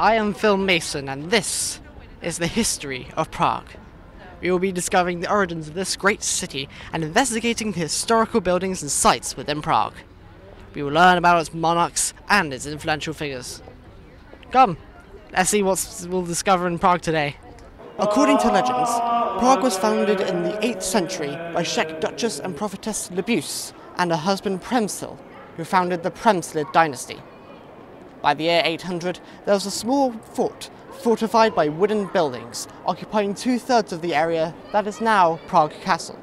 I am Phil Mason, and this is the history of Prague. We will be discovering the origins of this great city and investigating the historical buildings and sites within Prague. We will learn about its monarchs and its influential figures. Come, let's see what we'll discover in Prague today. According to legends, Prague was founded in the 8th century by Czech Duchess and Prophetess Libuse and her husband Přemysl, who founded the Přemyslid dynasty. By the year 800, there was a small fort fortified by wooden buildings, occupying 2/3 of the area that is now Prague Castle.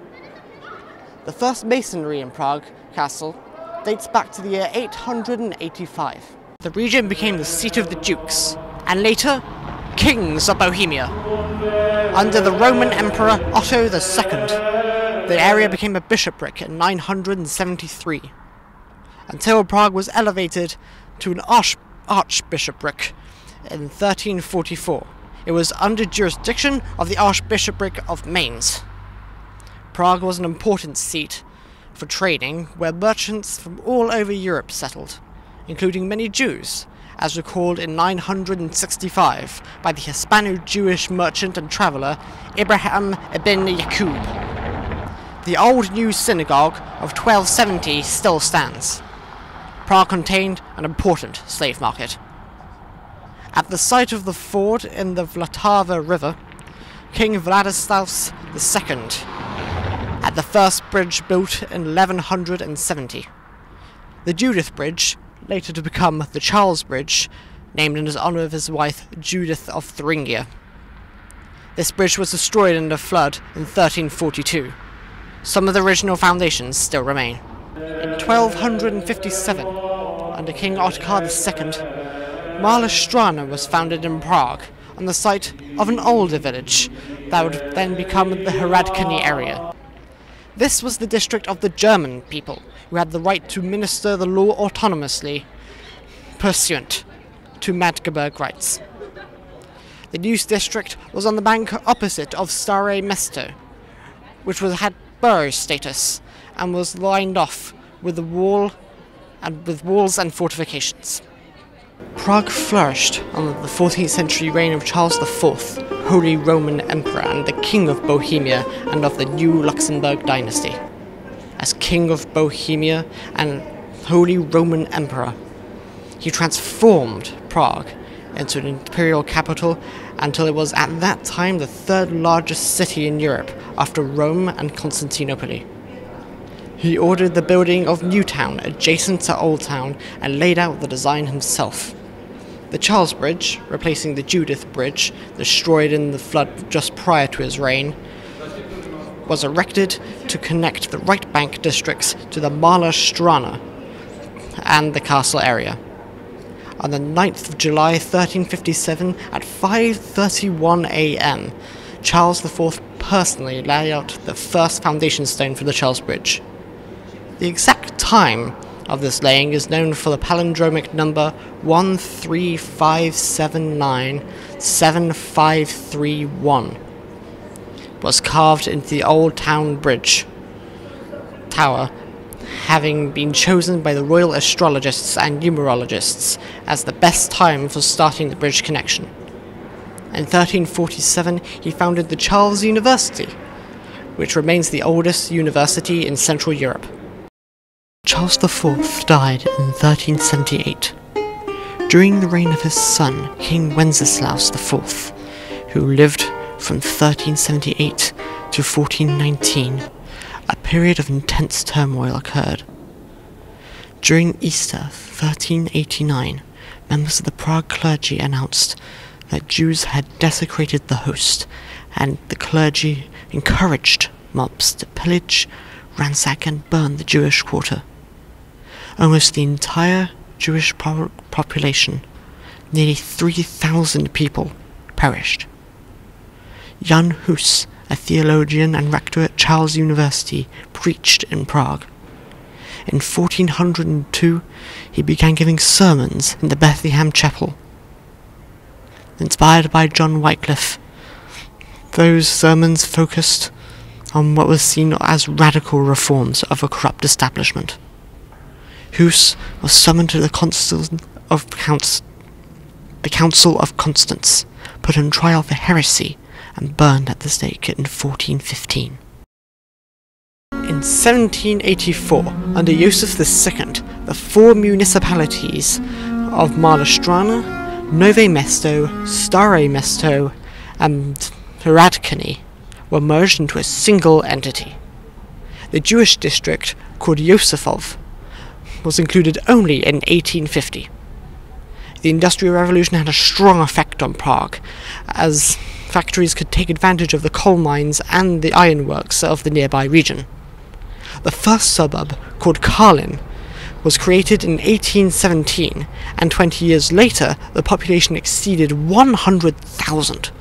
The first masonry in Prague Castle dates back to the year 885. The region became the seat of the dukes, and later, kings of Bohemia. Under the Roman Emperor Otto II, the area became a bishopric in 973, until Prague was elevated to an archbishopric in 1344. It was under jurisdiction of the Archbishopric of Mainz. Prague was an important seat for trading, where merchants from all over Europe settled, including many Jews, as recalled in 965 by the Hispano-Jewish merchant and traveller Abraham ibn Yaqub. The old new synagogue of 1270 still stands. Prague contained an important slave market. At the site of the ford in the Vltava River, King Vladislaus II had the first bridge built in 1170. The Judith Bridge, later to become the Charles Bridge, named in his honour of his wife Judith of Thuringia. This bridge was destroyed in a flood in 1342. Some of the original foundations still remain. In 1257, under King Ottokar II, Mala Strana was founded in Prague, on the site of an older village that would then become the Hradčany area. This was the district of the German people, who had the right to minister the law autonomously, pursuant to Magdeburg rights. The new district was on the bank opposite of Stare Mesto, which had borough status and was lined off with walls and fortifications. Prague flourished under the 14th century reign of Charles IV, Holy Roman Emperor and the King of Bohemia and of the new Luxembourg dynasty. As King of Bohemia and Holy Roman Emperor, he transformed Prague into an imperial capital until it was at that time the third largest city in Europe after Rome and Constantinople. He ordered the building of New Town adjacent to Old Town and laid out the design himself. The Charles Bridge, replacing the Judith Bridge, destroyed in the flood just prior to his reign, was erected to connect the right bank districts to the Mala Strana and the castle area. On the 9th of July 1357 at 5:31 a.m., Charles IV personally laid out the first foundation stone for the Charles Bridge. The exact time of this laying is known for the palindromic number 135797531. It was carved into the Old Town Bridge tower, having been chosen by the royal astrologists and numerologists as the best time for starting the bridge connection. In 1347, he founded the Charles University, which remains the oldest university in Central Europe. Charles IV died in 1378. During the reign of his son, King Wenceslaus IV, who lived from 1378 to 1419, a period of intense turmoil occurred. During Easter 1389, members of the Prague clergy announced that Jews had desecrated the host, and the clergy encouraged mobs to pillage, ransack and burn the Jewish quarter. Almost the entire Jewish population, nearly 3,000 people, perished. Jan Hus, a theologian and rector at Charles University, preached in Prague. In 1402, he began giving sermons in the Bethlehem Chapel. Inspired by John Wycliffe, those sermons focused on what was seen as radical reforms of a corrupt establishment. Hus was summoned to the Council of the Council of Constance, put on trial for heresy and burned at the stake in 1415. In 1784, under Joseph II, the four municipalities of Malá Nové Mesto, Staré Mesto, and Hradčany were merged into a single entity. The Jewish district, called Josefov, was included only in 1850. The Industrial Revolution had a strong effect on Prague, as factories could take advantage of the coal mines and the ironworks of the nearby region. The first suburb, called Karlin, was created in 1817, and 20 years later the population exceeded 100,000.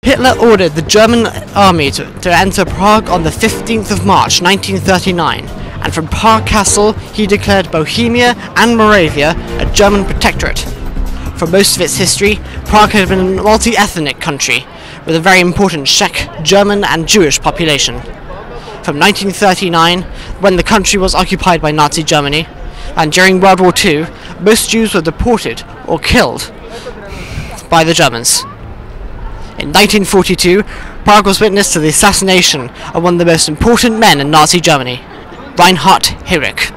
Hitler ordered the German army to enter Prague on the 15th of March 1939, and from Prague Castle he declared Bohemia and Moravia a German protectorate. For most of its history, Prague had been a multi-ethnic country, with a very important Czech, German and Jewish population. From 1939, when the country was occupied by Nazi Germany, and during World War II, most Jews were deported or killed by the Germans. In 1942, Prague was witness to the assassination of one of the most important men in Nazi Germany, Reinhard Heydrich.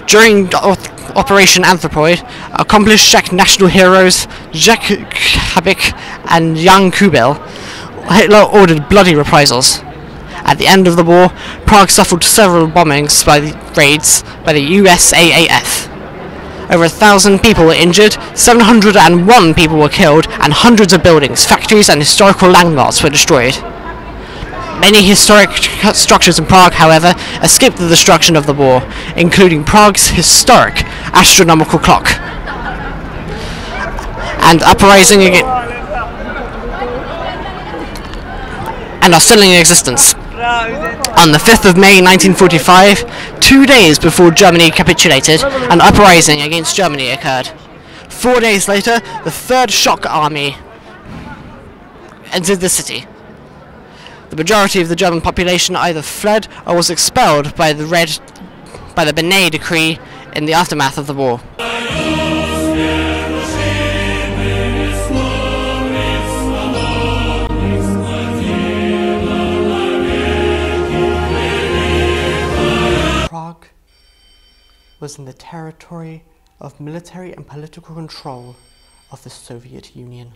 During Operation Anthropoid, accomplished Czech national heroes Jacek Habik and Jan Kubel, Hitler ordered bloody reprisals. At the end of the war, Prague suffered several bombings by the raids by the USAAF. Over 1,000 people were injured, 701 people were killed, and hundreds of buildings, factories and historical landmarks were destroyed. Many historic structures in Prague, however, escaped the destruction of the war, including Prague's historic astronomical clock and uprising and are still in existence. On the 5th of May 1945, 2 days before Germany capitulated, an uprising against Germany occurred. 4 days later, the Third Shock Army entered the city. The majority of the German population either fled or was expelled by the Benay Decree in the aftermath of the war. Prague was in the territory of military and political control of the Soviet Union.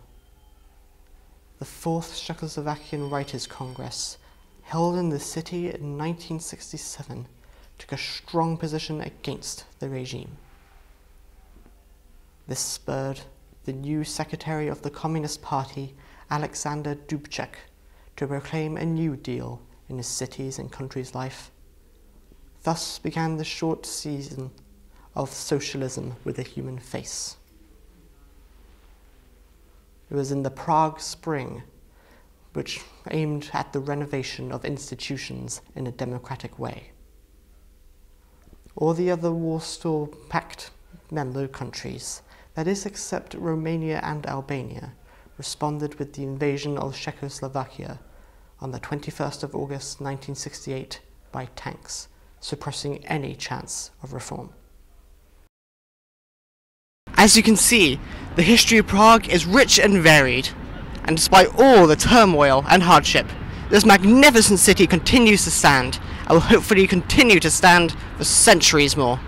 The Fourth Czechoslovakian Writers' Congress, held in the city in 1967, took a strong position against the regime. This spurred the new Secretary of the Communist Party, Alexander Dubček, to proclaim a new deal in his city's and country's life. Thus began the short season of socialism with a human face. It was in the Prague Spring, which aimed at the renovation of institutions in a democratic way. All the other Warsaw Pact member countries, that is except Romania and Albania, responded with the invasion of Czechoslovakia on the 21st of August 1968 by tanks, suppressing any chance of reform. As you can see, the history of Prague is rich and varied, and despite all the turmoil and hardship, this magnificent city continues to stand, and will hopefully continue to stand for centuries more.